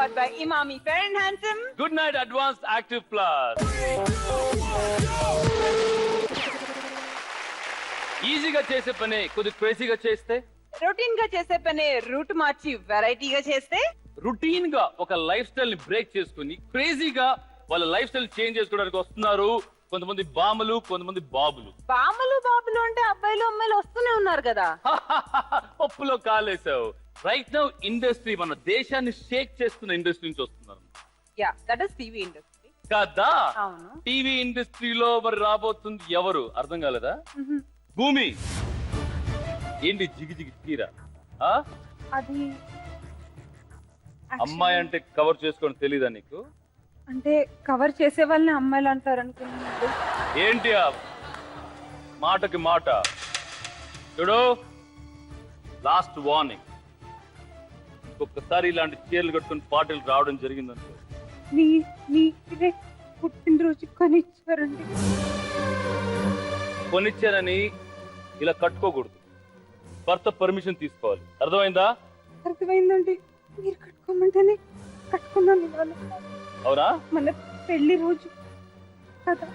powered by Imami Fair and Handsome. Good night Advanced Active Plus. ఈజీగా చేసే పని కొద్ది క్రేజీగా చేస్తే, రొటీన్ గా చేసే పని రూట్ మార్చి వెరైటీగా చేస్తే, రొటీన్ గా ఒక లైఫ్ స్టైల్ ని బ్రేక్ చేసుకుని క్రేజీగా వాళ్ళ లైఫ్ స్టైల్ చేంజ్ చేసుకోవడానికి వస్తున్నారు కొంతమంది బామలు, కొంతమంది బాబులు. బాబులు అంటే అబ్బాయిలు అమ్మాయిలు వస్తూనే ఉన్నారు కదా. పప్పులో కాలేసావు. రైట్ నౌ ఇండస్ట్రీ, మన దేశాన్ని షేక్ చేస్తున్న ఇండస్ట్రీ నుంచి వస్తున్నారు. Yeah, that is TV industry కదా. అవును. టీవీ ఇండస్ట్రీలో మరి రాబోతుంది ఎవరు అర్థం కాలేదా? భూమి. ఏంటి జిగి జిగి తీరా? అది అమ్మాయి అంటే కవర్ చేసుకోవడం తెలీదా నీకు? అంటే కవర్ చేసే వాళ్ళని అమ్మాయిలు అంటారు అనుకున్నాను. ఏంటి మాటకి మాట? చూడు, లాస్ట్ వార్నింగ్, ఇంకొకసారి ఇలాంటి చీరలు కట్టుకుని పార్టీలు రావడం జరిగిందనుకో, మీరే పుట్టినరోజు కొనిచ్చారండి. కొనిచ్చానని ఇలా కట్టుకోకూడదు, భర్త పర్మిషన్ తీసుకోవాలి. అర్థమైందా? అర్థమైందండి. మీరు కట్టుకోమంటేనే కట్టుకున్నాను ఇవాళ. అవునా? మన పెళ్లి రోజు కదా.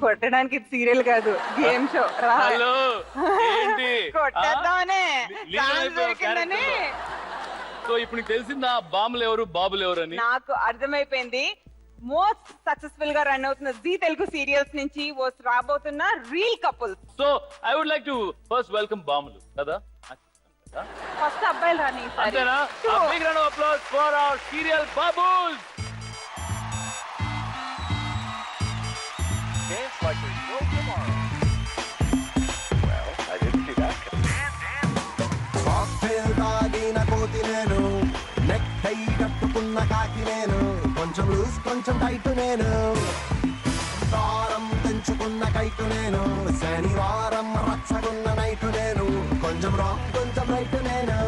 కొట్టడానికి సీరియల్ కాదు, గేమ్ షో. హలో, ఏంటి కొట్టేద్దామనే సో ఇప్పుడు నీకు తెలిసిందా బాంబులు ఎవరు బాబులు ఎవరు అని? నాకు అర్థమైపోయింది. మోస్ట్ సక్సెస్ఫుల్ గా రన్ అవుతున్న జీ తెలుగు సీరియల్స్ నుంచి రాబోతున్న reel couple. So I would like to first welcome బాంబులు కదా. ఫస్ట్ అబ్బాయిలు రాని. అంతేనా? A big round of applause for our serial babus. Dance like there's no tomorrow. Well, I didn't see that. Cocktail తాగిన కోతి నేను, నెక్ టై కట్టుకున్న కాకి నేను, కొంచెం లూజ్ కొంచెం టైట్ నేను, దారం తెంచుకున్న కైటు నేను, శనివారం రచ్చగున్న నైటు నేను, కొంచెం రాంగ్ కొంచెం రైట్ నేను,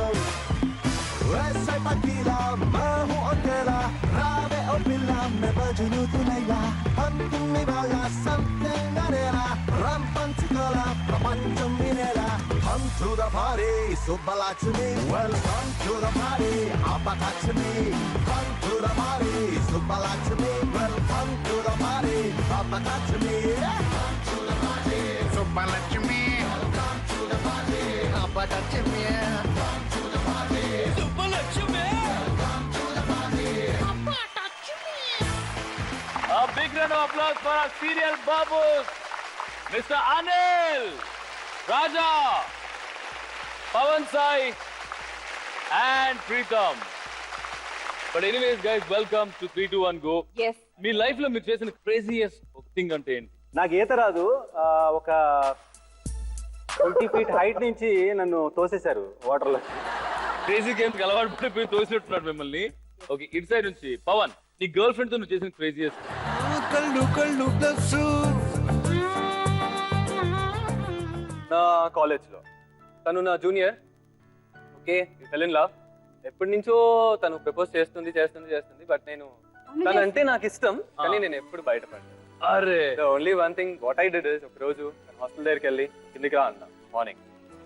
वैसे पकीला मैं हूँ अकेला, रावे और पिल्ला मैं बजनू तू लैला, हम तुम निभाया something अरेला, ram पंचकोला प्रपंचम मिलेला, come to the party Subbalaxmi, welcome to the party Appalaxmi, come to the party Subbalaxmi, welcome to the party Appalaxmi, come to the party Subbalaxmi, welcome to the party Appalaxmi, come to the party Subbalaxmi, welcome to the party Appalaxmi. A big round of applause for our serial babus, Mr. Anil, Raja, Pawan Sai and Preetham. But anyways guys, welcome to 3, 2, 1 go. Yes. Me life లో మీరు చేసిన craziest thing అంటే ఏంటి? నాకు ఈత రాదు. ఒక 20 feet height నుంచి నన్ను తోసేశారు వాటర్ లో. క్రేజీ గేమ్ కి అలవాటు పడిపోయి తోసినట్టున్నాడు మిమ్మల్ని. ఓకే, ఇటు సైడ్ నుంచి పవన్, నీ గర్ల్ ఫ్రెండ్ తో నువ్వు చేసిన క్రేజియస్ట్? నా కాలేజ్ లో తను నా junior. Okay, fell in love. ఎప్పటి నుంచో తను ప్రపోజ్ చేస్తుంది. బట్ నేను తనంటే నాకు ఇష్టం, కానీ నేను ఎప్పుడు బయటపడ్డాను. అరే, only one thing what I did is, ఒక రోజు హాస్టల్ దగ్గరికి వెళ్ళి కిందికి రా అన్నా మార్నింగ్.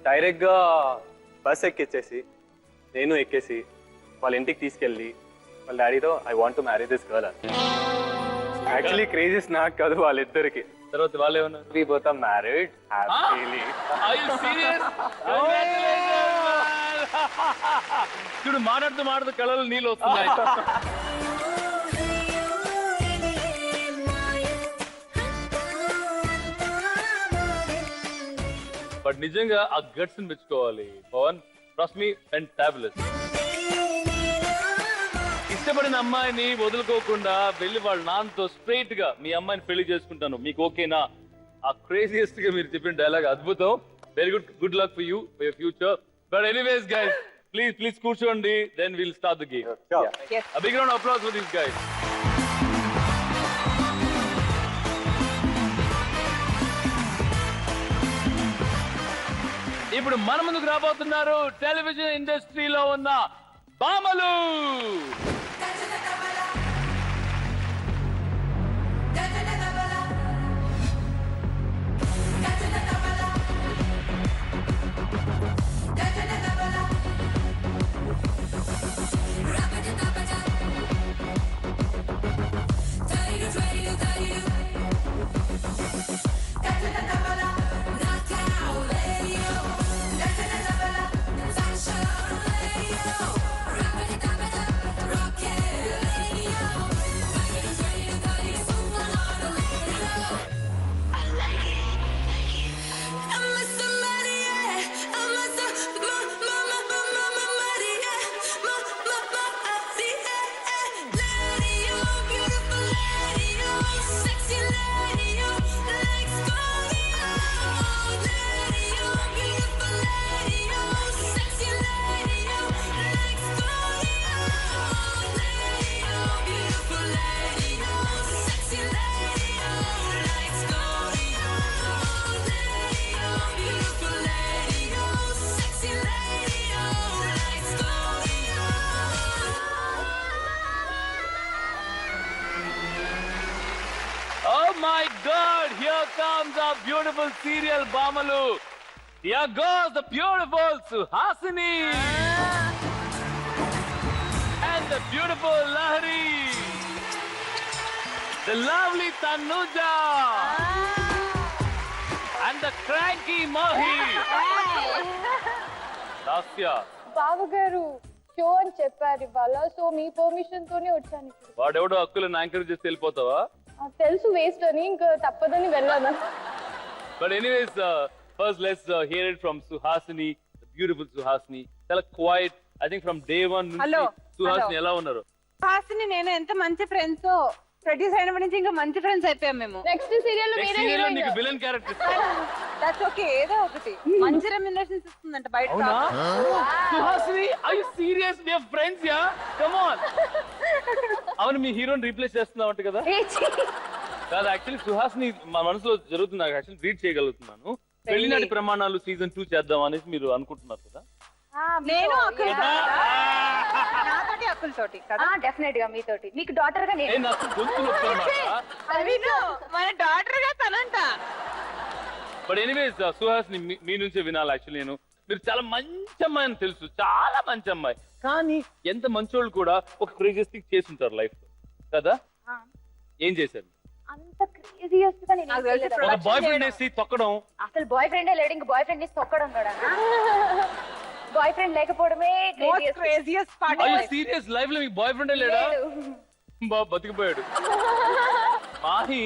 డైరెక్ట్ గా బస్ ఎక్కిచ్చేసి నేను ఎక్కేసి వాళ్ళ ఇంటికి తీసుకెళ్ళి వాళ్ళ డాడీతో I want to marry this girl అని. యాక్చువల్లీ క్రేజీస్ నాకు కాదు, వాళ్ళిద్దరికి. తర్వాత వాళ్ళు ఏమన్నారు? We both are married happily. Are you serious? చూడు, మాట్లాడుతూ కళలు నీళ్ళు వస్తున్నాయి. బట్ నిజంగా ఆ గట్స్ ని మెచ్చుకోవాలి పవన్. Trust me, fantabulous. ఇష్టపడిన అమ్మాయిని వదులుకోకుండా వెళ్ళి వాళ్ళ నాన్నతో స్ట్రైట్ గా మీ అమ్మాయిని పెళ్లి చేసుకుంటాను, మీకు ఓకేనా? ఆ క్రేజియస్ట్ గా మీరు చెప్పిన డైలాగ్ అద్భుతం. Very good luck for you, for your future. But anyways guys, please కూర్చోండి, then will start the game. A big round of applause for these guys. ఇప్పుడు మన ముందుకు రాబోతున్నారు టెలివిజన్ ఇండస్ట్రీలో ఉన్న బామలు. comes our beautiful serial Bamalu. Here goes the beautiful Suhasini. And the beautiful Lahari. The lovely Tanuja. And the cranky Mahi. Lasya. బావగారు show అని చెప్పారు ఇవాళ, సో మీ పర్మిషన్ తోనే వచ్చాను ఇప్పుడు. వాడెవడో హక్కులను యాంకర్ చేసి వెళ్ళిపోతావా? తెలుసు వేస్ట్ అని, ఇంకా తప్పదని వెళ్ళాను. But anyways, first let's hear it from Suhasini, the beautiful Suhasini. Tell quiet. I think from day one. Hello. Suhasini Hello. ఎలా ఉన్నారు? హాసిని నేను ఎంత మంచి ఫ్రెండ్స్, ప్రొడ్యూస్ అయినప్పటి నుంచి ఇంకా మంచి ఫ్రెండ్స్ అయిపోయాం మేము. నెక్స్ట్ సీరియల్ లో Next మీరే serial లో నీకు heroine. Villain character. That's okay, ఏదో ఒకటి మంచి రెమ్యునరేషన్స్ ఇస్తుందంట బయట. అవునా? Suhasini, are you serious? We are friends, yeah? Come on. అవును, మీ హీరోని రీప్లేస్ చేస్తున్నావంట కదా? కాదు, యాక్చువల్లీ సుహాసిని మా మనసులో జరుగుతుంది. నాకు యాక్చువల్లీ రీడ్ చేయగలుగుతున్నాను. పెళ్లినాటి ప్రమాణాలు సీజన్ 2 చేద్దాం అనేసి మీరు అనుకుంటున్నారు కదా? నేను అక్కుల్ నాతోటి అక్కులతోటి కదా. డెఫినెట్ గా మీతోటి, మీకు డాటర్ గా నేను. నాకు గొంతు నొప్పి అన్నమాట. మన డాటర్ గా తనంట. బట్ ఎనీవేస్ సుహాసిని మీ నుంచే వినాలి. యాక్చువల్లీ మీరు చాలా మంచి అమ్మాయి అని తెలుసు, చాలా మంచి అమ్మాయి. కానీ ఎంత మంచోళ్ళు కూడా ఒక క్రేజియస్ థింగ్ చేసి ఉంటారు లైఫ్ లో కదా? ఏం చేశారు? అంత క్రేజియస్ గా నేను నాకు తెలిసి ఒక బాయ్ ఫ్రెండ్ వేసి తొక్కడం. అసలు బాయ్ ఫ్రెండే లేడు, ఇంక బాయ్ ఫ్రెండ్ తొక్కడం కూడా. బాయ్ ఫ్రెండ్ లేకపోవడమే క్రేజియస్ పార్ట్. అయ్యో సీరియస్, లైఫ్ లో మీకు బాయ్ ఫ్రెండే లేడా? బా బతికిపోయాడు. మాహి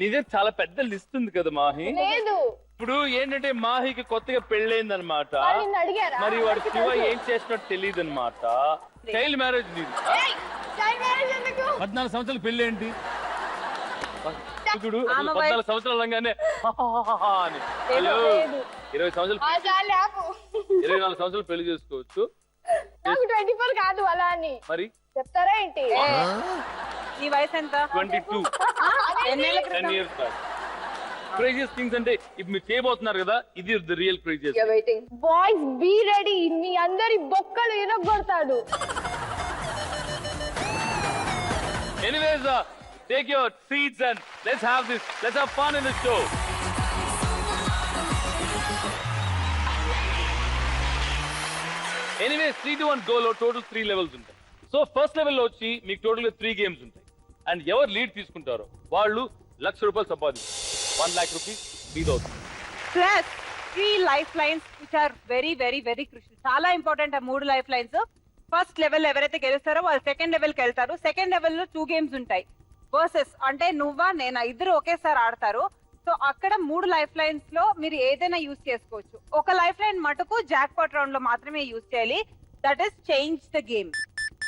నీదే చాలా పెద్ద లిస్ట్ ఉంది కదా మాహి. లేదు. ఇప్పుడు ఏంటంటే మాహికి కొత్తగా పెళ్ళైంది అనమాట. నిన్ను అడిగారా? మరి వాడు శివ ఏం చేసినట్టు తెలియదు అనమాట. చైల్డ్ మ్యారేజ్ నీది. 14 సంవత్సరాలు పెళ్లి ఏంటి చూడు, 14 సంవత్సరాలు అనగానే అని. హలో, 20 సంవత్సరాలు 24 సంవత్సరాలు పెళ్లి చేసుకోవచ్చు. నాకు 24 కాదు అలా అని మరి చెప్తారా ఏంటి? నీ వయసు ఎంత? 22. 10 years back. క్రేజియస్ థింగ్స్ అంటే ఇప్పుడు మీరు చేయబోతున్నారు కదా, ఇది the real craziest. Boys be ready, మీ అందరి బొక్కలు ఇనగొడతాడు. Anyways, take your seats and let's have fun in the show. Anyways, 3 to 1 goal total 3 levels ఉంటాయి. సో ఫస్ట్ లెవెల్ లో వచ్చి మీకు టోటల్ గా 3 గేమ్స్ ఉంటాయి. అండ్ ఎవరు లీడ్ తీసుకుంటారో వాళ్ళు ₹1,00,000 సంపాదిస్తారు. 1 lakh rupees మీది అవుతుంది. Plus 3 life lines which are very very very crucial. చాలా ఇంపార్టెంట్ ఆ 3 లైఫ్ లైన్స్. ఫస్ట్ లెవెల్ ఎవరైతే గెలుస్తారో వాళ్ళు సెకండ్ లెవెల్ కి వెళ్తారు. సెకండ్ లెవెల్ లో 2 గేమ్స్ ఉంటాయి. వర్సెస్ అంటే నువ్వా నేనా ఇద్దరు ఒకేసారి ఆడతారు. సో అక్కడ 3 లైఫ్ లైన్స్ లో మీరు ఏదైనా యూజ్ చేసుకోవచ్చు. ఒక లైఫ్ లైన్ మటుకు జాక్ పాట్ రౌండ్ లో మాత్రమే యూజ్ చేయాలి. That is change the game.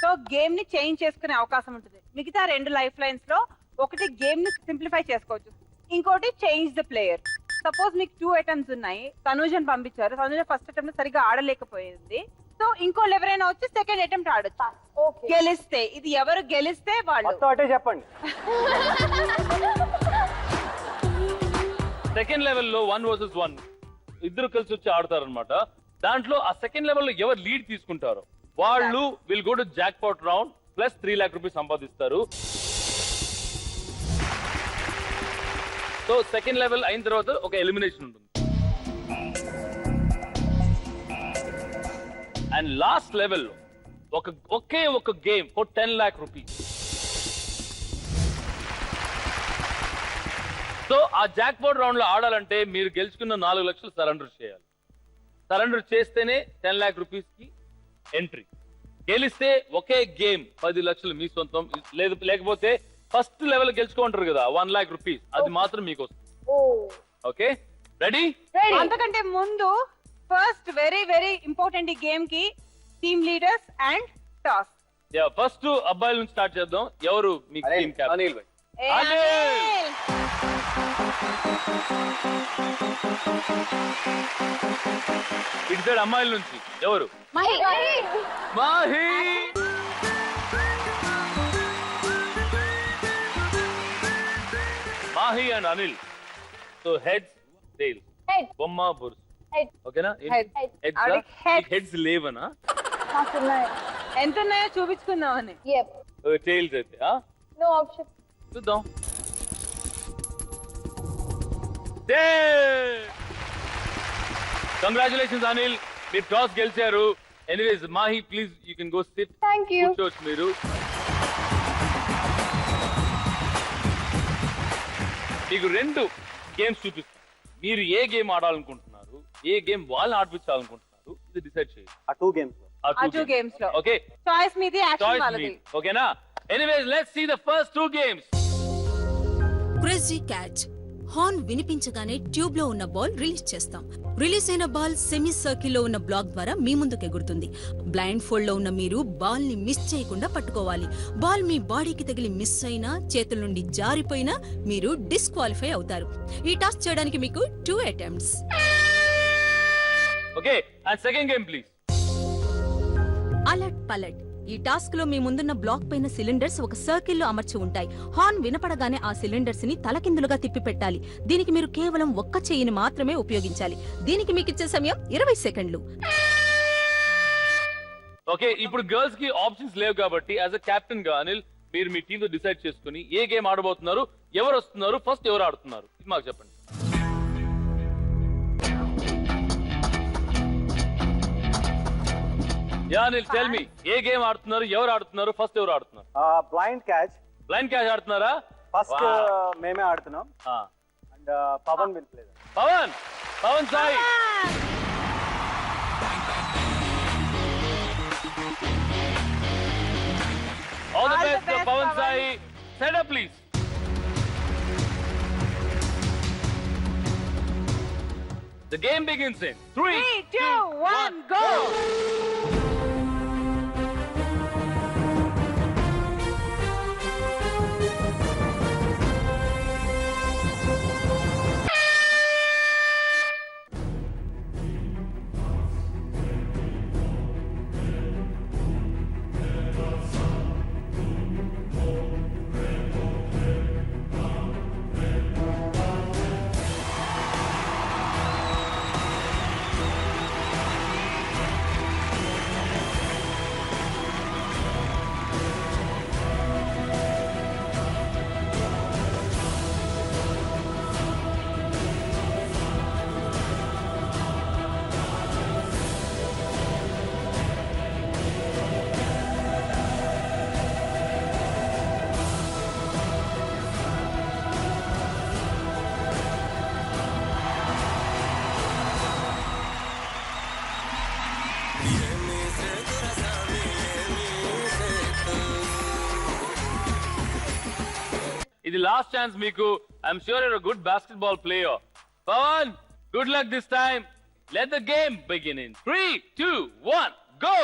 So game ని చేంజ్ చేసుకునే అవకాశం ఉంటుంది. మిగతా 2 లైఫ్ లైన్స్ లో ఒకటి గేమ్ ని సింప్లిఫై చేసుకోవచ్చు, ఇంకోటి చేంజ్ ద ప్లేయర్. సపోజ్ మీకు 2 అటెంప్ట్స్ ఉన్నాయి. తనుజని పంపించారు. తనుజ ఫస్ట్ అటెంప్ట్ సరిగ్గా ఆడలేకపోయింది. సో ఇంకోళ్ళు ఎవరైనా వచ్చి సెకండ్ అటెంప్ట్ ఆడొచ్చు. గెలిస్తే ఇది ఎవరు గెలిస్తే వాళ్ళు. అటే చెప్పండి. సెకండ్ లెవెల్లో 1 versus 1 ఇద్దరు కలిసి వచ్చి ఆడతారు అనమాట. దాంట్లో ఆ సెకండ్ లెవెల్లో ఎవరు లీడ్ తీసుకుంటారో వాళ్ళు will go to jackpot round plus 3 lakh rupees సంపాదిస్తారు. సో సెకండ్ లెవెల్ అయిన తర్వాత ఒక ఎలిమినేషన్ ఉంటుంది. అండ్ లాస్ట్ లెవెల్ ఒకే ఒక game for 10 lakh rupees. So ఆ జాక్ పాట్ రౌండ్ లో ఆడాలంటే మీరు గెలుచుకున్న 4 లక్షలు సరెండర్ చేయాలి. సరెండర్ చేస్తేనే 10 lakh rupees కి ఎంట్రీ. గెలిస్తే ఒకే గేమ్ 10 లక్షలు మీ సొంతం. లేకపోతే ఫస్ట్ లెవెల్ గెలుచుకుంటారు కదా 1 lakh rupees, అది మాత్రం మీకు వస్తుంది. Okay, ready? అంతకంటే ముందు ఫస్ట్ వెరీ వెరీ ఇంపార్టెంట్ ఈ గేమ్ కి team leaders and toss. First అబ్బాయిల నుంచి స్టార్ట్ చేద్దాం. ఎవరు మీ టీమ్ క్యాప్టెన్? అనిల్ భాయ్. ఇటు సైడ్ అమ్మాయిల నుంచి ఎవరు? Mahe. Mahe. Mahe and Anil. So heads tiles, బొమ్మ బుర్స్. ఓకేనా? హెడ్స్ లేవనా? ఎంత ఉన్నాయో చూపించుకుందామని. టైల్స్ అయితే నో ఆప్షన్. చూద్దాం. కంగ్రాచులేషన్స్ అనిల్, మీరు టాస్ గెలిచారు. Anyways Mahe, please you can go SIT. Thank you. కూర్చోవచ్చు మీరు. మీకు 2 గేమ్స్ చూపిస్తాను. మీరు ఏ గేమ్ ఆడాలనుకుంటున్నారు, ఏ గేమ్ వాళ్ళని ఆడిపించాలనుకుంటున్నారు, ఇది డిసైడ్ చేయండి. ఆ 2 games లో ఆ 2 games లో ఓకే, చాయిస్ మీది, యాక్షన్ చాయిస్ వాళ్ళది. మీది. ఓకేనా? Anyways let's see the first 2 games. Crazy catch. Horn వినిపించగానే ట్యూబ్ లో ఉన్న బాల్ రిలీజ్ చేస్తాం. రిలీజ్ అయిన బాల్ సెమీ సర్కిల్ లో ఉన్న బ్లాక్ ద్వారా మీ ముందుకు ఎగురుతుంది. బ్లైండ్ ఫోల్డ్ లో ఉన్న మీరు బాల్ ని మిస్ చేయకుండా పట్టుకోవాలి. బాల్ మీ బాడీకి తగిలి మిస్ అయినా, చేతుల నుండి జారిపోయినా మీరు డిస్క్వాలిఫై అవుతారు. ఈ టాస్క్ చేయడానికి మీకు 2 attempts. Okay, and second game please. Alert పలట్. ఈ టాస్క్ లో మీ ముందున్న బ్లాక్ పైన సిలిండర్స్ ఒక సర్కిల్ లో అమర్చి ఉంటాయి. హార్న్ వినపడగానే ఆ సిలిండర్స్ ని తలకిందులుగా తిప్పి పెట్టాలి. దీనికి మీరు కేవలం ఒక్క చెయ్యిని మాత్రమే ఉపయోగించాలి. దీనికి మీకు ఇచ్చే సమయం 20 సెకండ్లు. ఓకే, ఇప్పుడు గర్ల్స్ కి ఆప్షన్స్ లేవు కాబట్టి యాజ్ అ కెప్టెన్ గా అనిల్, మీరు మీ టీమ్ తో డిసైడ్ చేసుకుని ఏ గేమ్ ఆడబోతున్నారు, ఎవరు వస్తున్నారు, ఫస్ట్ ఎవరు ఆడుతున్నారు, ఇది మాకు చెప్పండి. యా అనిల్, టెల్ మీ, ఏ గేమ్ ఆడుతున్నారు, ఎవరు ఆడుతున్నారు, ఫస్ట్ ఎవరు ఆడుతున్నారు? బ్లైండ్ క్యాచ్ బ్లైండ్ క్యాచ్ ఆడుతున్నారా? First Wow. మేమే ఆడుతున్నాం. ఆ. And Pavan will play. Pavan Sai. All the best, Pawan Sai. Set up, please. The game begins in 3, 2, 1, go. This is the last chance, Miku. I'm sure you're a good basketball player. Pawan, good luck this time. Let the game begin in 3, 2, 1, go!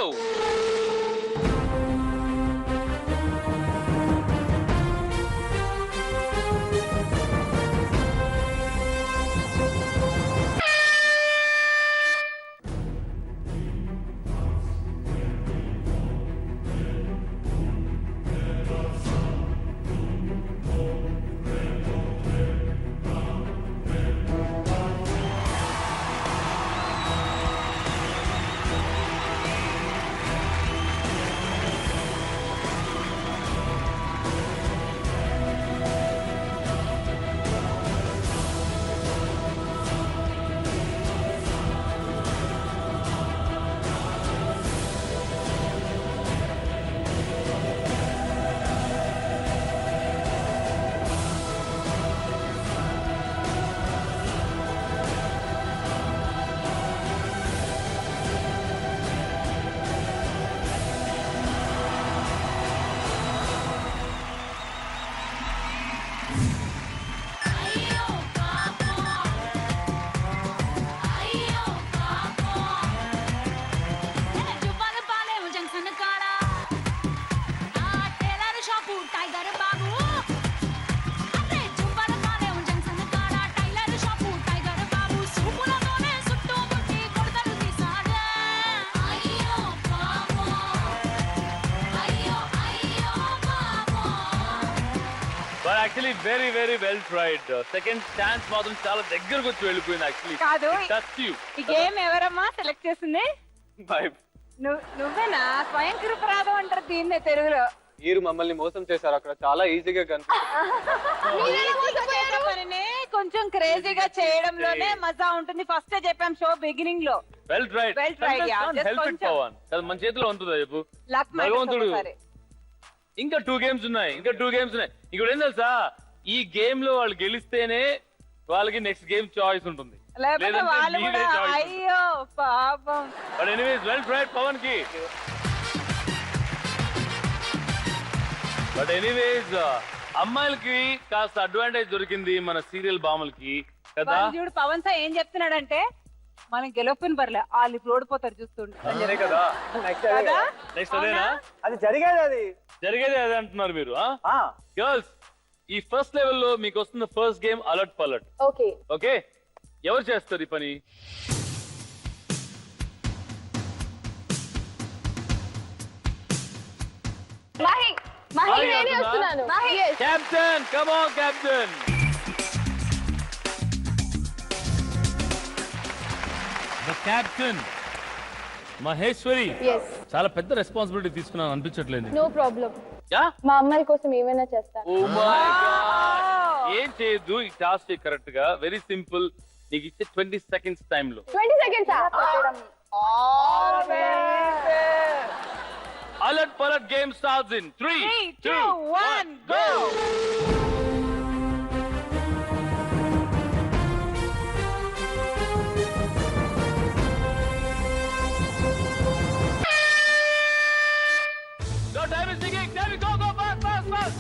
Actually, very, very well tried. Second chance మాత్రం చాలా దగ్గరకు వచ్చి వెళ్ళిపోయింది. Actually, కాదు, touched you. ఈ game ఎవరమ్మా select చేసింది? నువ్వేనా? స్వయం కృపరాధం అంటారు దీన్నే తెలుగులో. మీరు మమ్మల్ని మోసం చేశారు అక్కడ, చాలా ఈజీగా కనిపిస్తుంది. కొంచెం క్రేజీగా చేయడంలోనే మజా ఉంటుంది. ఫస్ట్ చెప్పాం షో బిగినింగ్ లో. Well tried. Well tried, yeah. Just help it కొంచెం. పవన్. అది మన చేతిలో ఉంటుందా చెప్పు. లక్ భగవంతుడు. ఇంకా 2 గేమ్స్ ఉన్నాయి. ఇక్కడ ఏం తెలుసా, ఈ గేమ్ లో వాళ్ళు గెలిస్తేనే వాళ్ళకి నెక్స్ట్ గేమ్ చాయిస్ ఉంటుంది. లేకపోతే వాళ్ళు కూడా అయ్యో పాపం. But anyways well tried Pavan కి. బట్ ఎనీవేస్ అమ్మాయిలకి కాస్త అడ్వాంటేజ్ దొరికింది మన సీరియల్ బామలకి కదా. చూడు పవన్ సార్ ఏం చెప్తున్నాడంటే మనం గెలవని పర్లే వాళ్ళు ఇప్పుడు ఓడిపోతారు చూస్తుంటే కదా కదా. నెక్స్ట్ అదేనా అది జరిగేది అదే అంటున్నారు మీరు. గర్ల్స్, ఈ ఫస్ట్ లెవెల్ లో మీకు వస్తున్న ఫస్ట్ గేమ్ అలర్ట్ పలర్ట్. ఓకే ఓకే, ఎవరు చేస్తారు ఈ పని? మాహి నేనే వస్తున్నాను. Captain, come on captain. The captain Maheshwari. చాలా పెద్ద రెస్పాన్సిబిలిటీ తీసుకున్నాను అనిపించట్లేదు. No problem. యా, మా అమ్మాయిల కోసం ఏమైనా చేస్తాను. ఓ మై గాడ్, ఏం చేయొద్దు. ఈ టాస్క్ కరెక్ట్ గా, వెరీ సింపుల్. నీకు ఇచ్చే 20 seconds టైం లో 20 seconds. అలర్ట్ పలర్ట్ game starts in 3, 2, 1 go. Go, time is ticking. Time, go, fast. Fast.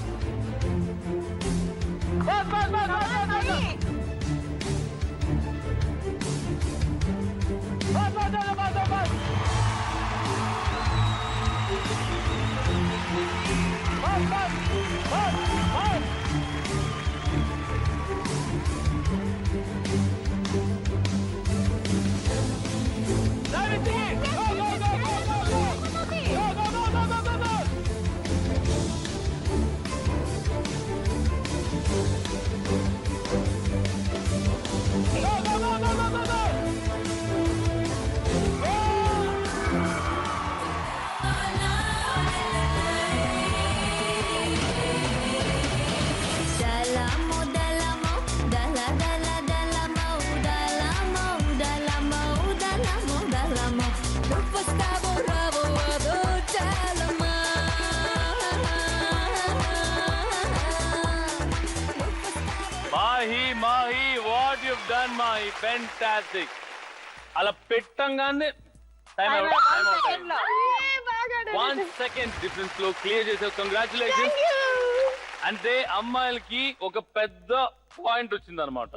Mahi, what you've done, Mahi, fantastic. అలా పెట్టంగానే టైం అవుట్. 1 second డిఫరెన్స్ లో క్లియర్ చేసావు. Congratulations. అంటే అమ్మాయిలకి ఒక పెద్ద పాయింట్ వచ్చింది అనమాట,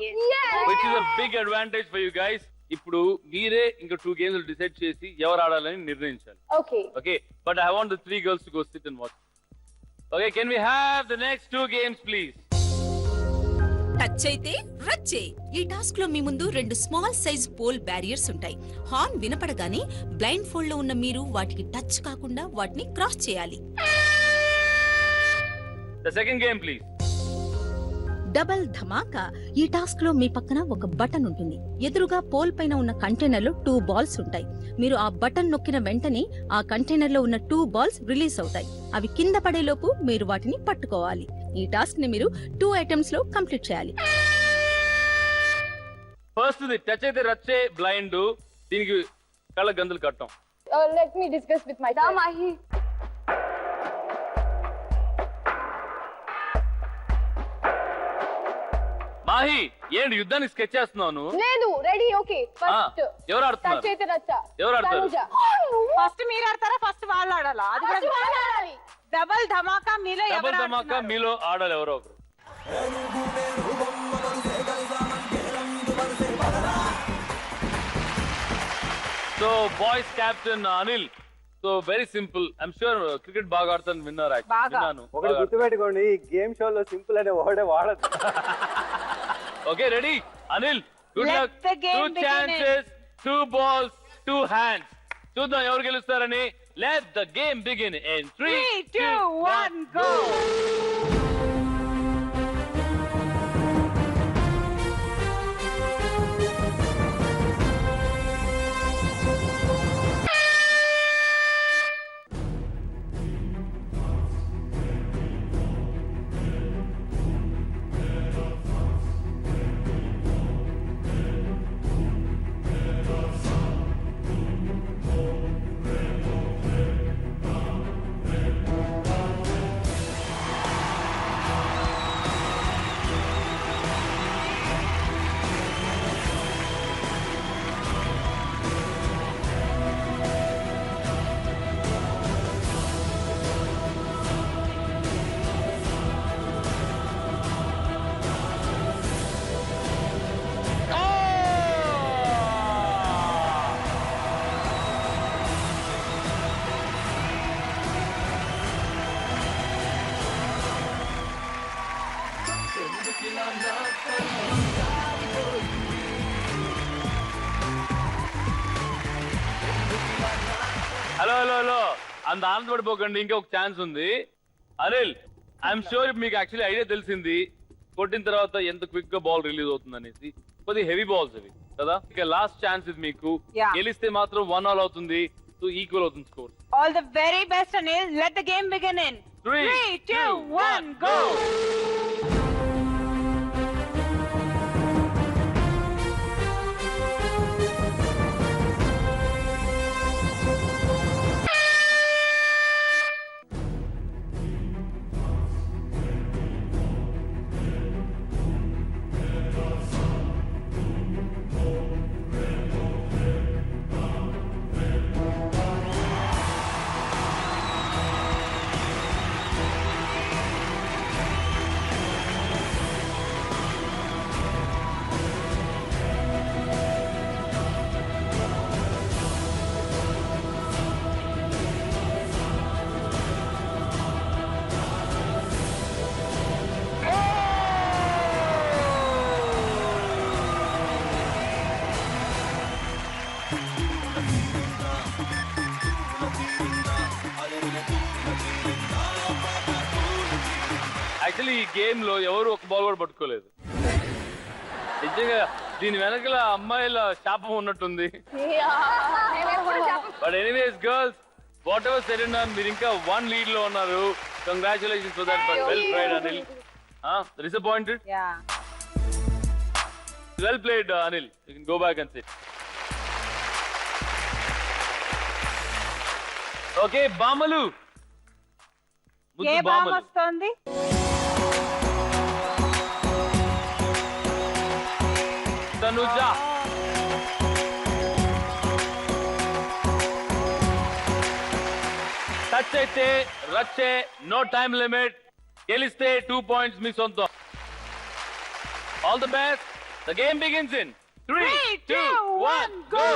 which is a big advantage for you guys. ఇప్పుడు మీరే ఇంకా 2 games డిసైడ్ చేసి ఎవరు ఆడాలని నిర్ణయించాలి. Okay, but I want the 3 girls to go sit and watch. Okay, can we have the next 2 games please? Touch అయితే రచ్చే. ఈ టాస్క్ లో మీ ముందు 2 స్మాల్ సైజ్ పోల్ బ్యారియర్స్ ఉంటాయి. హార్న్ వినపడగానే బ్లైండ్ ఫోల్డ్ లో ఉన్న మీరు వాటికి టచ్ కాకుండా వాటిని క్రాస్ చేయాలి. The second game please. Double dhamaka. ఈ టాస్క్ లో మీ పక్కన ఒక బటన్ ఉంటుంది. ఎదురుగా పోల్ పైన ఉన్న కంటైనర్ లో 2 balls ఉంటాయి. మీరు ఆ బటన్ నొక్కిన వెంటనే ఆ కంటైనర్ లో ఉన్న 2 balls రిలీజ్ అవుతాయి. అవి కింద పడేలోపు మీరు వాటిని పట్టుకోవాలి. ఈ టాస్క్ ని మీరు 2 attempts లో కంప్లీట్ చేయాలి. ఫస్ట్ టచ్ అయితే రచ్చే బ్లైండ్. దీనికి కళ్ళ గంతులు కట్టం. Let me discuss with my Mahe. Mahe, ఏంటి యుద్ధానికి స్కెచ్ చేస్తున్నావు? లేదు, రెడీ. ఓకే, ఫస్ట్ ఎవరు ఆడుతున్నారు? టచ్ అయితే రచ్చ. ఎవరు ఆడతారు? ఫస్ట్ మీరు ఆడతారా ఫస్ట్ వాళ్ళు ఆడాలా? అది కూడా డబల్ ధమాకా. మీలో డబల్ ధమాకా మీలో ఆడాలి ఎవరో ఒకరు. So boys captain Anil. So very simple. I'm sure cricket బాగా ఆడతాను విన్నారు. విన్నాను. ఒకటి గుర్తుపెట్టుకోండి, ఈ గేమ్ షోలో సింపుల్ అనే వర్డే వాడదు. Okay, ready Anil? Good Let luck. the game 2 chances, 2 balls, 2 hands. చూద్దాం ఎవరు గెలుస్తారని. Let the game begin in 3, 2, 1 go. Hello hello hello అంత ఆనందపడిపోకండి, ఇంకా ఒక ఛాన్స్ ఉంది. అనిల్, ఐఎమ్ షూర్ మీకు యాక్చువల్లీ ఐడియా తెలిసింది కొట్టిన తర్వాత ఎంత క్విక్ గా బాల్ రిలీజ్ అవుతుంది అనేసి. కొద్ది హెవీ బాల్స్ అవి కదా. ఇక లాస్ట్ ఛాన్స్ ఇది మీకు. Yeah. గెలిస్తే మాత్రం 1-1 అవుతుంది, సో ఈక్వల్ అవుతుంది score. All the very best, Anil. Let the game begin in 3, 2, 1, go! Actually ఈ గేమ్ లో ఎవరు ఒక బాల్ కూడా పట్టుకోలేదు. నిజంగా దీని వెనకల అమ్మాయిల శాపం ఉన్నట్టుంది. But anyways girls, whatever said and done, మీరు ఇంకా 1 లీడ్ లో ఉన్నారు. Congratulations for that, but well played Anil. Disappointed? Yeah. Well played Anil. You can go back and sit. Okay బామలు, ఏ బామ్ వస్తోంది? తనుజ. టచ్ అయితే రచ్చే, నో టైమ్ లిమిట్. గెలిస్తే 2 పాయింట్స్ మీ సొంతం. All the best. The game begins in 3, 2, 1, go.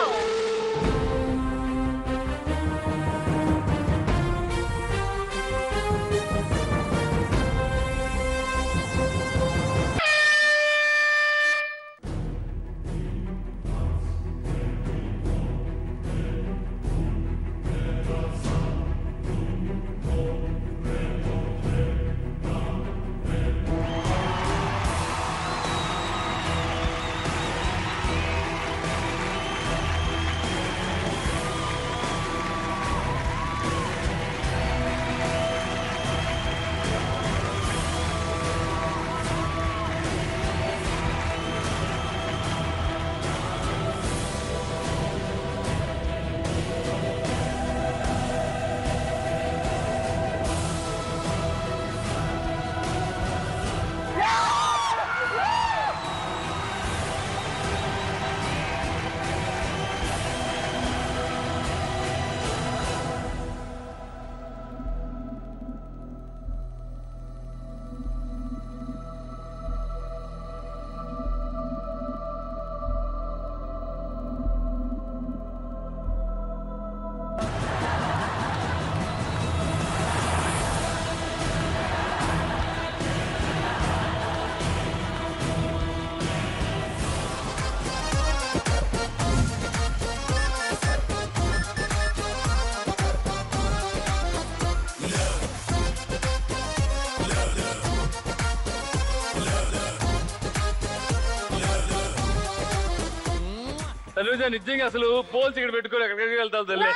Tanuja, నిజంగా అసలు పోల్స్ ఇక్కడ పెట్టుకొని ఎక్కడికి వెళ్తావు తల్లి?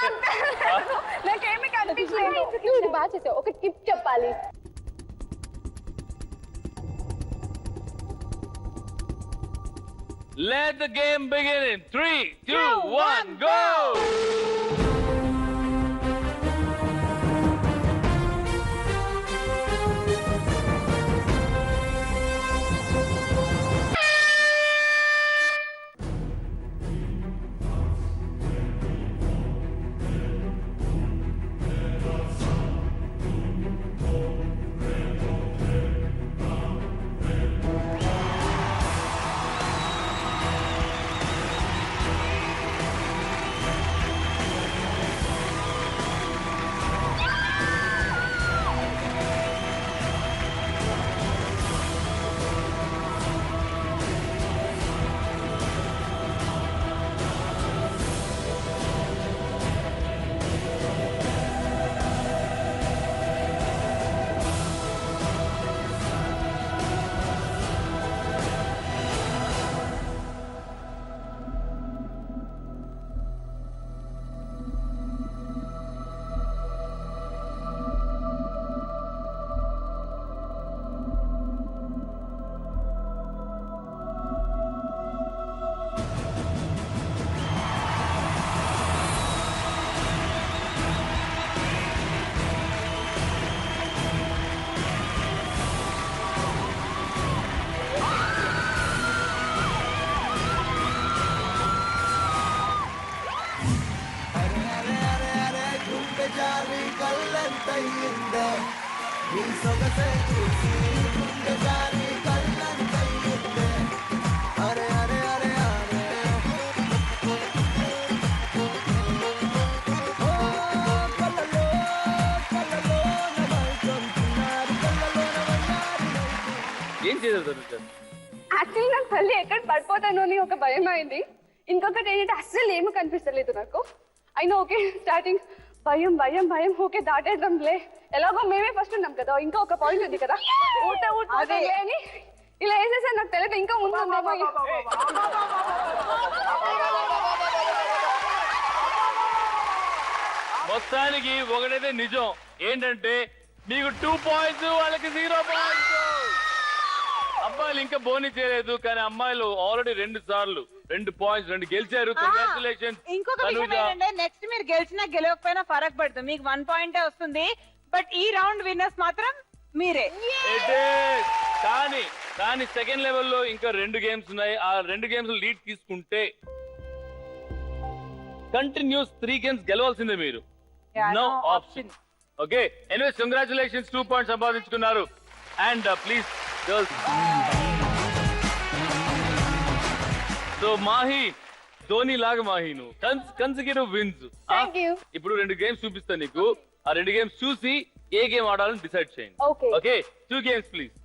నాకేమీ కనిపించలేదు. నువ్వు ఇది బాగా చేసావు. ఒక టిప్ చెప్పాలి. Let the game begin in 3, 2, 1, go! జారి కళ్ళంతయ్యిందే నీ సొగసే చూసి గుండె జారి కళ్ళంతయ్యిందే అరే అరే అరే అరే ఓ కళ్ళలో నవ్వుకుంటున్నారు కళ్ళలో నవ్వుతున్నారు ఏం చేశారు సార్? యాక్చువల్లీ నాకు మళ్ళీ ఎక్కడ పడిపోతాను అని ఒక భయం అయింది. ఇంకొకటి ఏంటంటే అస్సలు ఏమీ కనిపిస్తలేదు నాకు. అయినా ఓకే స్టార్టింగ్ భయం భయం భయం ఓకే దాటేద్దాంలే, ఎలాగో మేమే ఫస్ట్ ఉన్నాం కదా, ఇంకా ఒక పాయింట్ ఉంది కదా, ఊటలే అని ఇలా వేసేసాను. నాకు తెలియదు ఇంకా ముందు ఉందేమో. మొత్తానికి ఒకటైతే నిజం ఏంటంటే మీకు 2 పాయింట్స్, వాళ్ళకి 0 పాయింట్స్. అబ్బాయిలు ఇంకా బోని చేయలేదు, కానీ అమ్మాయిలు ఆల్రెడీ 2 సార్లు 2 పాయింట్స్ 2 గెలిచారు. కంగ్రాచులేషన్స్. ఇంకొక విషయం ఏంటంటే నెక్స్ట్ మీరు గెలిచినా గెలవకపోయినా ఫరక్ పడుతుంది, మీకు 1 పాయింటే వస్తుంది. బట్ ఈ రౌండ్ విన్నర్స్ మాత్రం మీరే. కానీ సెకండ్ లెవెల్లో ఇంకా 2 గేమ్స్ ఉన్నాయి. ఆ 2 గేమ్స్ లీడ్ తీసుకుంటే కంటిన్యూస్ 3 గేమ్స్ గెలవాల్సిందే మీరు. No option. Okay, anyways congratulations, 2 points సంపాదించుకున్నారు. And please girls. So Mahi, Dhoni లాగా మాహి నువ్వు కన్సిక్యూటివ్ విన్స్. ఇప్పుడు 2 గేమ్స్ చూపిస్తా నీకు. ఆ 2 గేమ్స్ చూసి ఏ గేమ్ ఆడాలని డిసైడ్ చేయండి. Okay, 2 games please.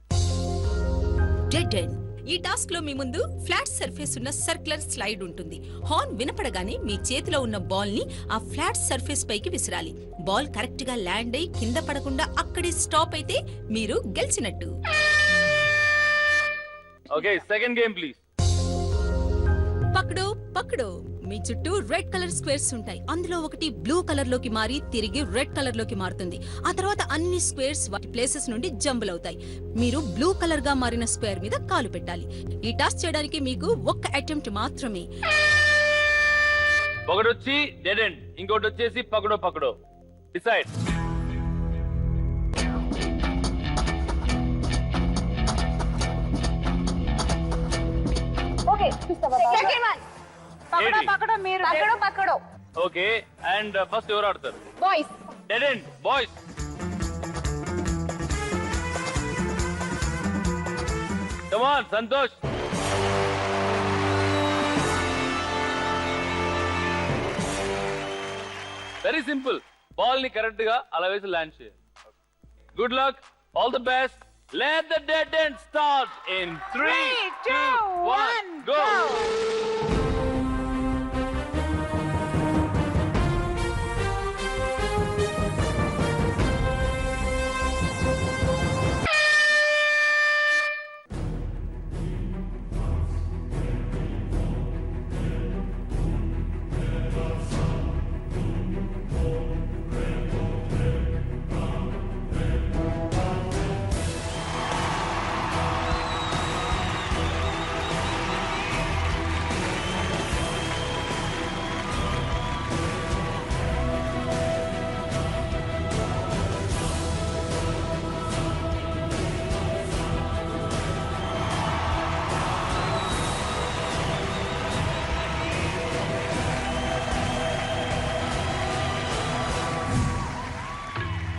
Dead end. ఈ టాస్క్ లో మీ ముందు ఫ్లాట్ సర్ఫేస్ ఉన్న సర్క్యులర్ స్లైడ్ ఉంటుంది. హార్న్ వినపడగానే మీ చేతిలో ఉన్న బాల్ ని ఆ ఫ్లాట్ సర్ఫేస్ పైకి విసిరాలి. బాల్ కరెక్ట్ గా ల్యాండ్ అయి కింద పడకుండా అక్కడే స్టాప్ అయితే మీరు గెలిచినట్టు. Okay, second game please. పక్కడో పక్కడో. మీ చుట్టూ రెడ్ కలర్ స్క్వేర్స్ ఉంటాయి. అందులో ఒకటి బ్లూ కలర్ లోకి మారి తిరిగి రెడ్ కలర్ లోకి మారుతుంది. ఆ తర్వాత అన్ని స్క్వేర్స్ వాటి ప్లేసెస్ నుండి జంబుల్ అవుతాయి. మీరు బ్లూ కలర్ గా మారిన స్క్వేర్ మీద కాలు పెట్టాలి. ఈ టాస్క్ చేయడానికి మీకు 1 అటెంప్ట్ మాత్రమే. ఒకటి వచ్చి డెడ్ ఎండ్, ఇంకోటి వచ్చేసి పకడో పకడో. డిసైడ్. ఓకే చూస్తావా? సెకండ్ వన్ పక్కడో పక్కడో మీరు పక్కడో పక్కడో. ఓకే, అండ్ ఫస్ట్ ఎవరు ఆడతారు? Boys. Dead end boys. Come on Santosh. Very simple, ball ని కరెక్ట్ గా అలా వేసి ల్యాండ్ చేయాలి. Good luck, all the best. Let the dead end start in 3, 2, 1 go.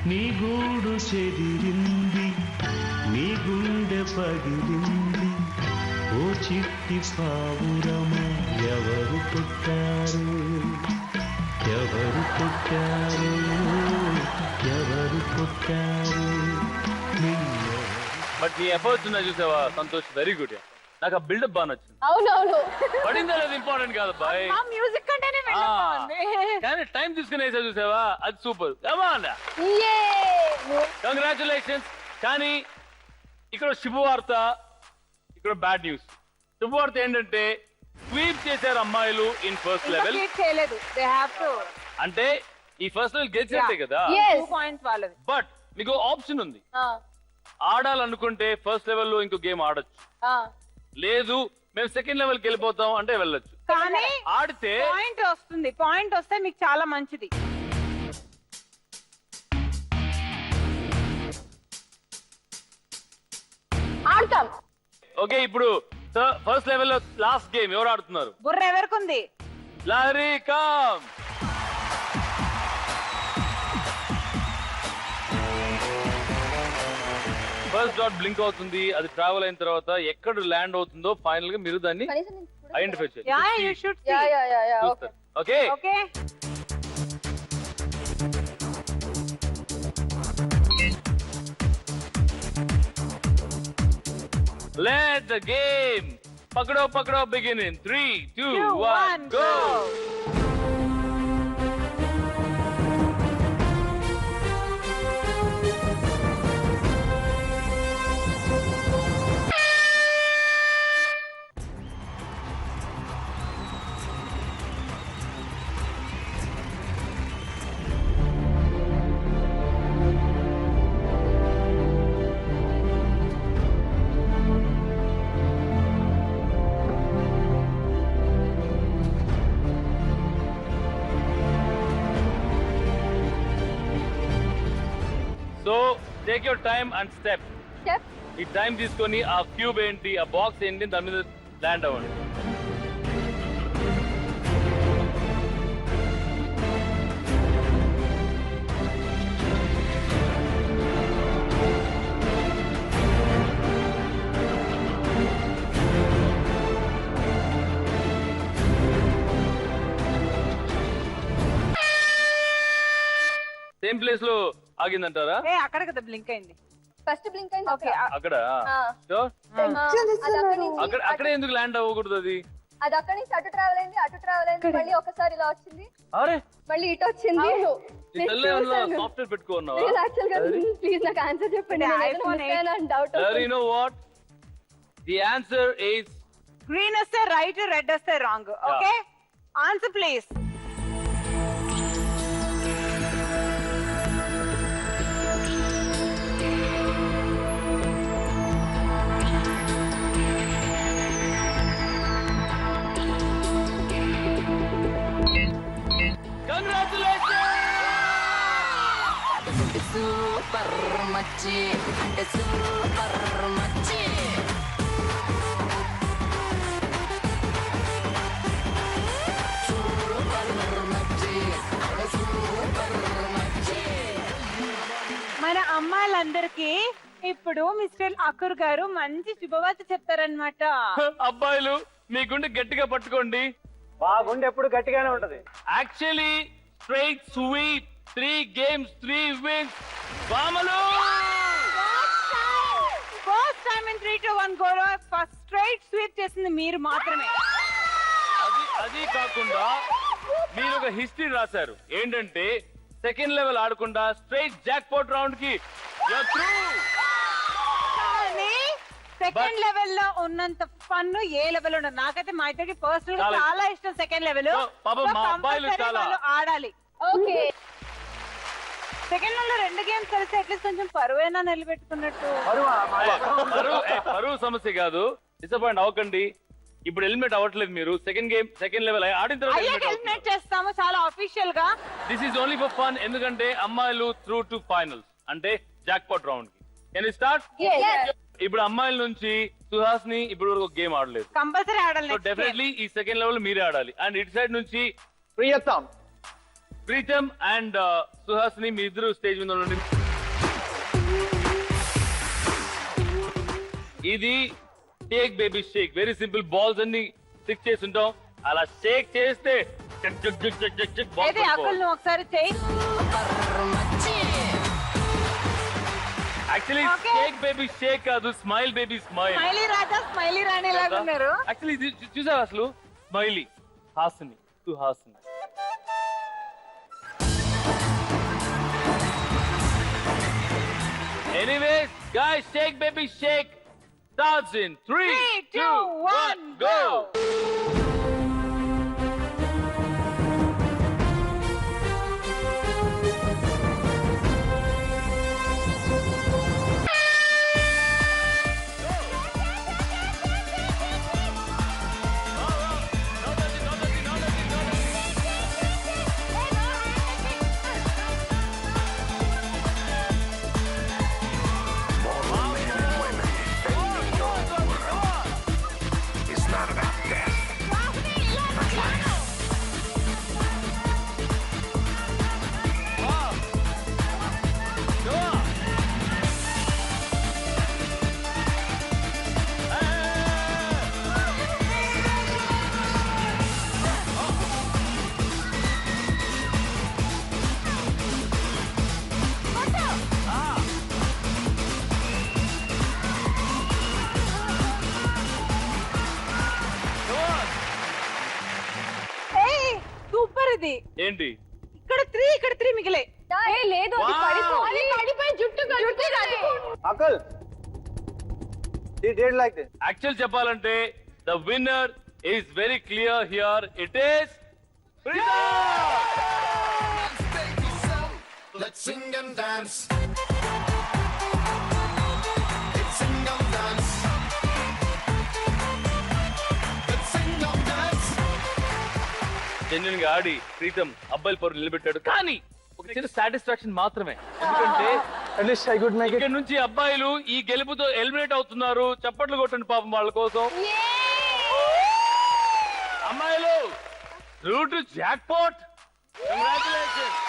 నీ గూడు చెదిరింది, నీ గుండె పగిలింది, ఓ చిట్టి పావురమా ఎవరు పుట్టారు, ఎవరు పుట్టారు, ఎవరు పుట్టారు. బట్ నీ ఎఫర్ట్స్ ఉన్నాయి చూసావా సంతోష్, వెరీ గుడ్. నాకు ఆ బిల్డప్ బాగా నచ్చింది. అవునవును, పడిందా లేదు ఇంపార్టెంట్ కాదు బాయ్, ఆ మ్యూజిక్ కంటేనే వెళ్ళిపోతుంది. కానీ టైం తీసుకుని వేసా చూసావా, అది సూపర్. కంగ్రాచులేషన్స్. కానీ ఇక్కడ శుభవార్త, ఇక్కడ బ్యాడ్ న్యూస్. శుభవార్త ఏంటంటే స్వీప్ చేశారు అమ్మాయిలు ఇన్ ఫస్ట్ లెవెల్. చేయలేదు, దే హావ్ టు. అంటే ఈ ఫస్ట్ లెవెల్ గెలిచేస్తే కదా, 2 పాయింట్స్ వాళ్ళది. బట్ మీకు ఆప్షన్ ఉంది. ఆడాలనుకుంటే ఫస్ట్ లెవెల్ లో ఇంకో గేమ్ ఆడొచ్చు, లేదు మేము సెకండ్ లెవెల్ కి వెళ్ళిపోతాం అంటే వెళ్ళొచ్చు. కానీ ఆడితే పాయింట్ వస్తుంది, పాయింట్ వస్తే మీకు చాలా మంచిది. ఆడతాం. ఓకే, ఇప్పుడు ఫస్ట్ లెవెల్ లో లాస్ట్ గేమ్ ఎవరు ఆడుతున్నారు? బుర్ర ఎవరికి ఉంది? Lahari come. First dot blink అవుతుంది, అది ట్రావెల్ అయిన తర్వాత ఎక్కడ ల్యాండ్ అవుతుందో ఫైనల్ గా మీరు దాన్ని identify yeah you should see. Yeah చూస్తారు. Okay okay let the game పకడో పకడో begin in 3 2 1 go. So take your time and step. ఈ టైం తీసుకొని ఆ క్యూబ్ ఏంటి, ఆ బాక్స్ ఏంటి, దాని మీద ల్యాండ్ అవ్వండి. సేమ్ ప్లేస్ లో ఆగిందంటారా? ఏ అక్కడ కదా బ్లింక్ అయింది. ఫస్ట్ బ్లింక్ అయింది. ఓకే అక్కడ Sure? అక్కడ ఎందుకు ల్యాండ్ అవ్వకూడదు? అది అక్కడి నుంచి అటు ట్రావెల్ అయింది మళ్ళీ ఒకసారి ఇలా వచ్చింది, అరే మళ్ళీ ఇటు వచ్చింది. సాఫ్ట్వేర్ పెట్టుకున్నావా? నేను యాక్చువల్ గా ప్లీజ్ నాకు ఆన్సర్ చెప్పండి. Doubt you know what the answer is? Green వస్తే రైట్, రెడ్ వస్తే wrong. Okay answer please. Super మచ్చి అంటే సూపర్ మచ్చి. మన అమ్మాయిలందరికీ ఇప్పుడు మిస్టర్ అకుర్ గారు మంచి శుభవార్త చెప్తారనమాట. అబ్బాయిలు మీ గుండె గట్టిగా పట్టుకోండి. మా గుండె ఎప్పుడు గట్టిగానే ఉంటది. Actually straight sweep 3 games 3 wins. వామలు first time in 3 to 1 goal first straight sweep చేసింది మీరు మాత్రమే. అది కాకుండా మీరు ఒక హిస్టరీ రాశారు. ఏంటంటే సెకండ్ లెవెల్ ఆడకుండా స్ట్రైట్ జాక్ పాట్ రౌండ్ కి సెకండ్ లెవెల్ లో ఉన్నంత ఫన్ ఏ లెవెల్ ఉండదు. నాకైతే మా ఇద్దరికి పర్సనల్ చాలా ఇష్టం సెకండ్ లెవెల్. పాపం మా అబ్బాయిలు చాలా ఆడాలి. ఓకే సెకండ్ లెవెల్ 2 గేమ్స్ కలిసి అట్లీస్ట్ కొంచెం పరువైనా నిలబెట్టుకున్నట్టు. పరువు సమస్య కాదు, డిసప్పాయింట్ అవ్వకండి. ఇప్పుడు ఎలిమినేట్ అవ్వట్లేదు మీరు. సెకండ్ లెవెల్ ఆడిన తర్వాత ఎలిమినేట్ చేస్తాము చాలా అఫీషియల్ గా. This is only for fun. ఎందుకంటే అమ్మాయిలు త్రూ టు ఫైనల్స్ అంటే జాక్ పాట్ రౌండ్ కి. Can you start? ఇప్పుడు అమ్మాయిల నుంచి సుహాస్ని ఇప్పుడు వరకు గేమ్ ఆడలేదు. కంపల్సరీ ఆడాలి. సో డెఫినెట్లీ ఈ సెకండ్ లెవెల్ మీరే ఆడాలి. అండ్ ఇటు సైడ్ నుంచి ప్రీతం అండ్ సుహాస్ని మీ ఇద్దరు స్టేజ్ మీద ఉండండి. ఇది shake baby shake. Very simple. Balls అన్ని స్టిక్ చేసి ఉంటాం. అలా షేక్ చేస్తే ఒకసారి చేయి. యాక్చువల్లీ షేక్ బేబీ షేక్ కాదు, స్మైల్ బేబీ స్మైల్. స్మైలీ రాజా స్మైలీ రాణి లాగా ఉన్నారు. యాక్చువల్లీ చూసారు అసలు smiley Hasini to Hasini. Anyways, guys, shake baby shake starts in 3, 2, 1, go! It's not about death. ఏంటి ఇక్కడ 3 మిగిలే. ఏ లేదు అది Wow. పడిపోయి జుట్టు Uncle, he did like this. Actual చెప్పాలంటే the winner is very clear here. It is Let's sing and dance. Let's sing and dance. Let's sing and dance. Genuine గా ఆడి ప్రీతం అబ్బాయిల పరువు నిలబెట్టాడు. కానీ ఒక చిన్న సాటిస్ఫాక్షన్ మాత్రమే. ఎందుకంటే At least I could make it. ఇక్కడ నుంచి అబ్బాయిలు ఈ గెలుపుతో ఎలిమినేట్ అవుతున్నారు. చప్పట్లు కొట్టండి పాపం వాళ్ళ కోసం. అమ్మాయిలు రూట్ jackpot. Congratulations.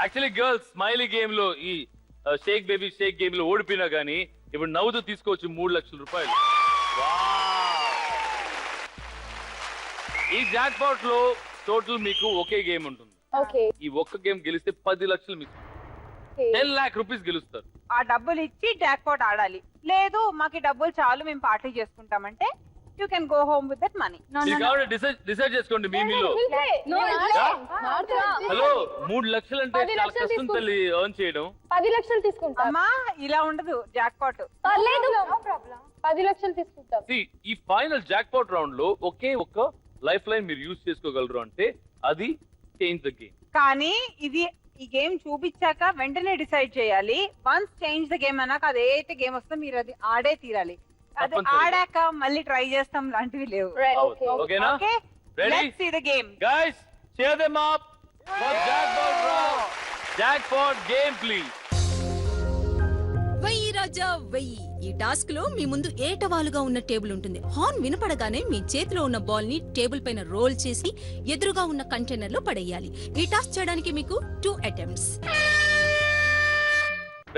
Actually girls smiley game లో ఈ షేక్ బేబీ షేక్ గేమ్ లో ఓడిపోయినా గానీ ఇప్పుడు నవ్వుతూ తీసుకోవచ్చు 3 లక్షల రూపాయలు. ఈ జాక్పాట్ లో టోటల్ మీకు ఒకే గేమ్ ఉంటుంది. ఓకే ఈ ఒక్క గేమ్ గెలిస్తే 10 లక్షలు మీకు 10 lakh రూపీస్ గెలుస్తారు. ఆ డబ్బులు ఇచ్చి జాక్పాట్ ఆడాలి. లేదు మాకు ఈ డబ్బులు చాలు మేము పార్టీ చేసుకుంటామంటే you can go home with that money. మీరు కాబట్టి డిసైడ్ చేసుకోండి మీలో. హలో 3 లక్షలు అంటే 10 చాలా లక్షలు కష్టం తల్లి ఎర్న్ చేయడం. 10 లక్షలు తీసుకుంటా అమ్మా ఇలా ఉండదు జాక్పాట్. పర్లేదు 10 లక్షలు తీసుకుంటాం. See, ఈ ఫైనల్ జాక్పాట్ రౌండ్ లో ఒకే ఒక్క లైఫ్ లైన్ మీరు యూజ్ చేసుకోగలరు అంటే అది చేంజ్ ద గేమ్. కానీ ఇది ఈ గేమ్ చూపించాక వెంటనే డిసైడ్ చేయాలి. వన్స్ చేంజ్ ద గేమ్ అన్నాక అది ఏ గేమ్ వస్తుందో మీరు అది ఆడే తీరాలి. అది తప్పనిసరిగా. ఆడాక మళ్ళీ ట్రై చేస్తాం లాంటివి లేవు. ఓకేనా? Okay Ready? Let's see the game. Guys, cheer them up for jackpot round. Jackpot game, please. వెయ్యి రాజా వెయ్యి. ఈ టాస్క్ లో మీ ముందు ఏటవాలుగా ఉన్న టేబుల్ ఉంటుంది. హార్న్ వినపడగానే మీ చేతిలో ఉన్న బాల్ ని టేబుల్ పైన రోల్ చేసి ఎదురుగా ఉన్న కంటైనర్ లో పడేయాలి. ఈ టాస్క్ చేయడానికి మీకు 2 attempts.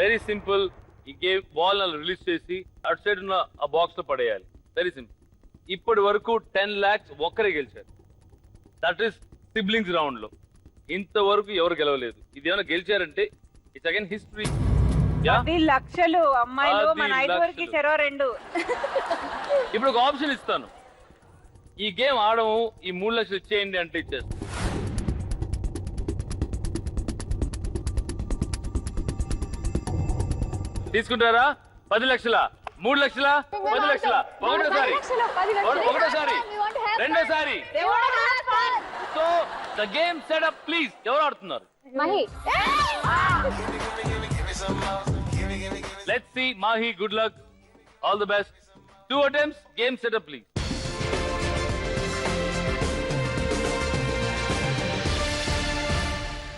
Very simple. ఈ గేమ్ బాల్ రిలీజ్ చేసి అటు సైడ్ ఉన్న ఆ బాక్స్ లో పడేయాలి. Very simple. ఇప్పటి వరకు 10 lakhs ఒక్కరే గెలిచారు. దట్ ఈస్ సిబ్లింగ్స్ రౌండ్ లో. ఇంతవరకు ఎవరు గెలవలేదు. ఇది ఏమైనా గెలిచారంటే ఇట్స్ అగైన్ హిస్టరీ. 10 లక్షలు అమ్మాయిలు 10 మన 5 వరకు లక్షలు. చెరో 2. ఇప్పుడు ఒక ఆప్షన్ ఇస్తాను. ఈ గేమ్ ఆడము ఈ 3 లక్షలు ఇచ్చేయండి అంటే ఇచ్చేస్తాను. తీసుకుంటారా? 10 లక్షల 3 లక్షల 10 లక్షల ఒకటోసారి రెండోసారి. So the game setup please. ఎవరు ఆడుతున్నారు? Mahi let's see. Mahi, good luck, all the best. 2 attempts. Game setup please.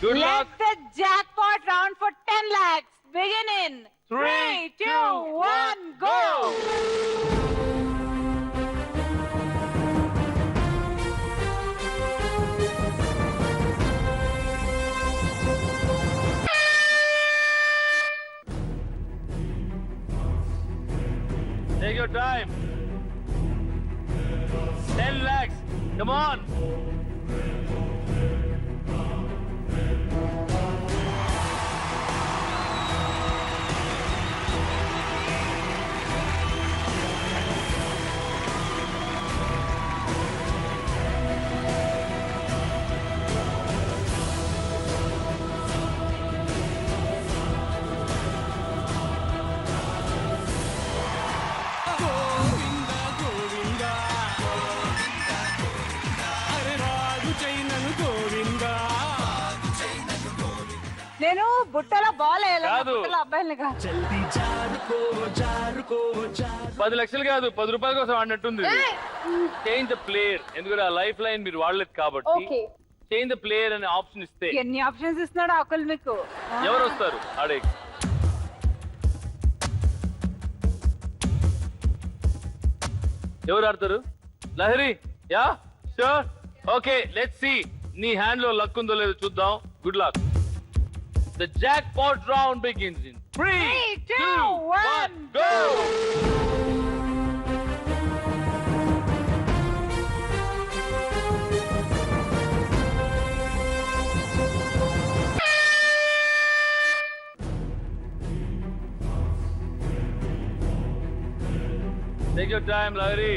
Good luck. Let the jackpot round for 10 lakhs begin in 3, 2, 1, go. Take your time. 10 lakhs. Come on. నేను బుట్టలో ball వేయాలి. కాదు. బుట్టలో అబ్బాయిల్ని కాదు. 10 లక్షలు కాదు, 10 రూపాయల కోసం ఆడినట్టుంది. Change the player. ఎందుకంటే ఆ లైఫ్ లైన్ మీరు వాడలేదు కాబట్టి ఓకే చేంజ్ ద ప్లేయర్ అనే ఆప్షన్ ఇస్తే ఎన్ని ఆప్షన్స్ ఇస్తున్నాడు అకుల్ మీకు. ఎవరు వస్తారు ఆడే? ఎవరు ఆడతారు? Lahari. Yeah sure. Okay let's see. నీ హ్యాండ్ లో లక్ ఉందో లేదో చూద్దాం. Good luck. The jackpot round begins in 3, 2, 1, go! Take your time, Lahiri.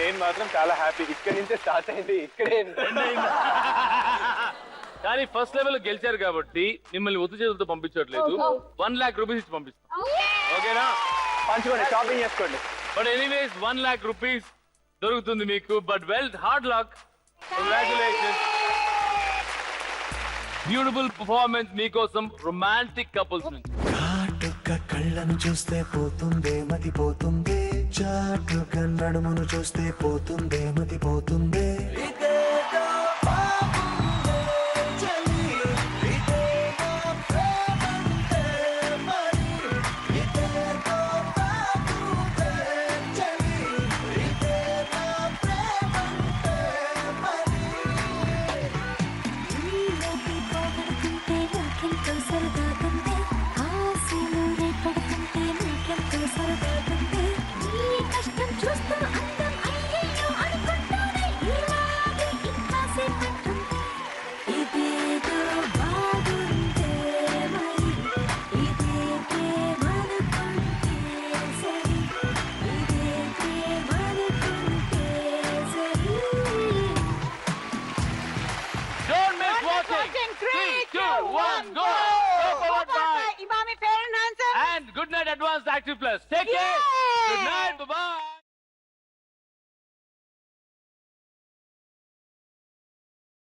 నేను మాత్రం చాలా హ్యాపీ. ఇక్కడి నుంచే స్టార్ట్ అయింది, ఇక్కడే కానీ ఫస్ట్ లెవెల్ గెలిచారు కాబట్టి మిమ్మల్ని ఒత్తు చేతులతో పంపించట్లేదు. 1 lakh rupees ఇచ్చి పంపిస్తాం. ఓకేనా? పంచుకోండి, షాపింగ్ చేసుకోండి. బట్ ఎనీవేస్ 1 lakh rupees దొరుకుతుంది మీకు. But well, hard luck, congratulations. Beautiful performance మీకోసం రొమాంటిక్ కపుల్స్ నుంచి. కాటుక కళ్ళను చూస్తే పోతుందే మతి పోతుందే, చాటుగా నడుమును చూస్తే పోతుందే మతి పోతుందే. Don't miss watching. 3, 2, 1, go! Powered by Imami Fair and Handsome. and Good Night Advanced Active Plus. Take care. Good night. Bye-bye.